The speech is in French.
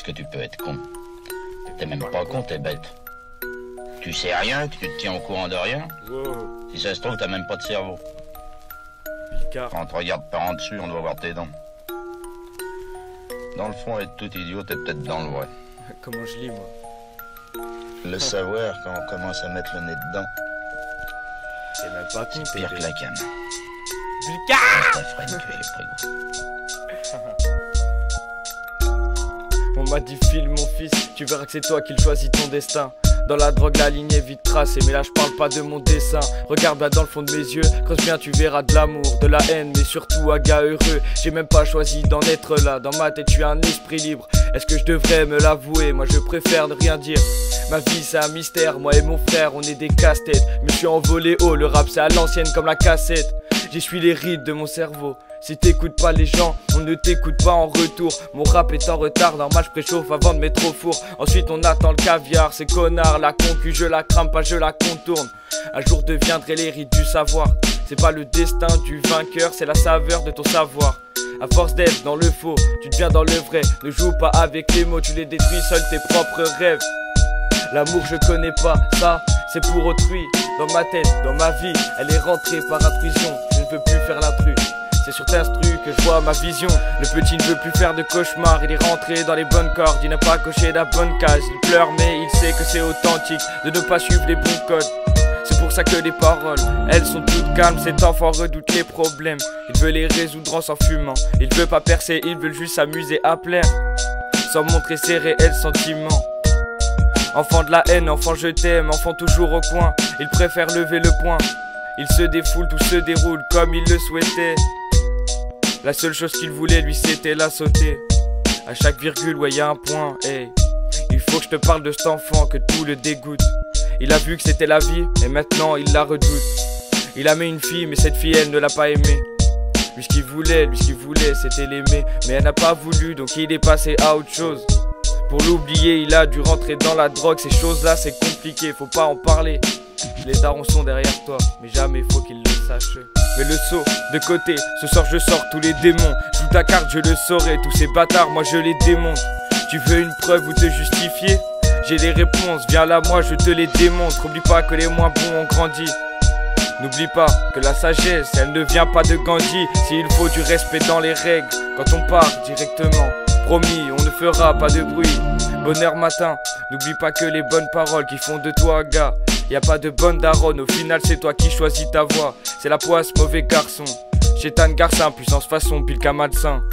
que tu peux être con? T'es même pas con, t'es bête. Tu sais rien, que tu te tiens au courant de rien. Wow. Si ça se trouve, t'as même pas de cerveau. Vilcar. Quand on te regarde par en dessus, on doit voir tes dents. Dans le fond, être tout idiot, t'es peut-être dans le vrai. Comment je lis, moi? Le savoir, quand on commence à mettre le nez dedans, C'est même pas con, c'est pire que la canne. Vilcar. Ça freine que les frigos. On m'a dit file mon fils, tu verras que c'est toi qui choisis ton destin. Dans la drogue la ligne est vite tracée, mais là je parle pas de mon dessin. Regarde bien dans le fond de mes yeux, creuse bien tu verras de l'amour, de la haine, mais surtout un gars heureux. J'ai même pas choisi d'en être là, dans ma tête je suis un esprit libre. Est-ce que je devrais me l'avouer? Moi je préfère ne rien dire. Ma vie c'est un mystère, moi et mon frère on est des casse-têtes. Je me suis envolé haut, le rap c'est à l'ancienne comme la cassette. J'essuie les rides de mon cerveau. Si t'écoutes pas les gens, on ne t'écoute pas en retour. Mon rap est en retard, normal je préchauffe avant de mettre au four. Ensuite on attend le caviar, ces connards, la concu, je la crame pas, je la contourne. Un jour deviendrai les rides du savoir. C'est pas le destin du vainqueur, c'est la saveur de ton savoir. À force d'être dans le faux, tu deviens dans le vrai. Ne joue pas avec les mots, tu les détruis seuls tes propres rêves. L'amour je connais pas, ça c'est pour autrui. Dans ma tête, dans ma vie, elle est rentrée par intrusion. Je ne veux plus faire l'intrus. C'est sur t'instru que je vois ma vision. Le petit ne veut plus faire de cauchemar. Il est rentré dans les bonnes cordes. Il n'a pas coché la bonne case. Il pleure mais il sait que c'est authentique de ne pas suivre les bons codes. C'est pour ça que les paroles, elles sont toutes calmes. Cet enfant redoute les problèmes. Il veut les résoudre en s'en fumant. Il veut pas percer, il veut juste s'amuser à plaire, sans montrer ses réels sentiments. Enfant de la haine, enfant je t'aime, enfant toujours au coin. Il préfère lever le poing. Il se défoule, tout se déroule comme il le souhaitait. La seule chose qu'il voulait lui c'était la sauter. À chaque virgule, ouais y'a un point, hey. Il faut que je te parle de cet enfant que tout le dégoûte. Il a vu que c'était la vie et maintenant il la redoute. Il aimait une fille mais cette fille elle ne l'a pas aimé. Lui ce qu'il voulait c'était l'aimer. Mais elle n'a pas voulu donc il est passé à autre chose. Pour l'oublier il a dû rentrer dans la drogue. Ces choses là c'est compliqué, faut pas en parler. Les darons sont derrière toi mais jamais faut qu'ils le sachent. Mais le saut de côté, ce soir je sors tous les démons. Joue ta carte je le saurai, tous ces bâtards moi je les démonte. Tu veux une preuve ou te justifier? J'ai les réponses, viens là moi je te les démontre. Oublie pas que les moins bons ont grandi. N'oublie pas que la sagesse elle ne vient pas de Gandhi. S'il faut du respect dans les règles quand on part directement. Promis on ne fera pas de bruit. Bonheur matin, n'oublie pas que les bonnes paroles qui font de toi un gars. Y'a pas de bonne daronne, au final c'est toi qui choisis ta voix. C'est la poisse, mauvais garçon. Chétane garcin, puissance façon, pile qu'un malsain.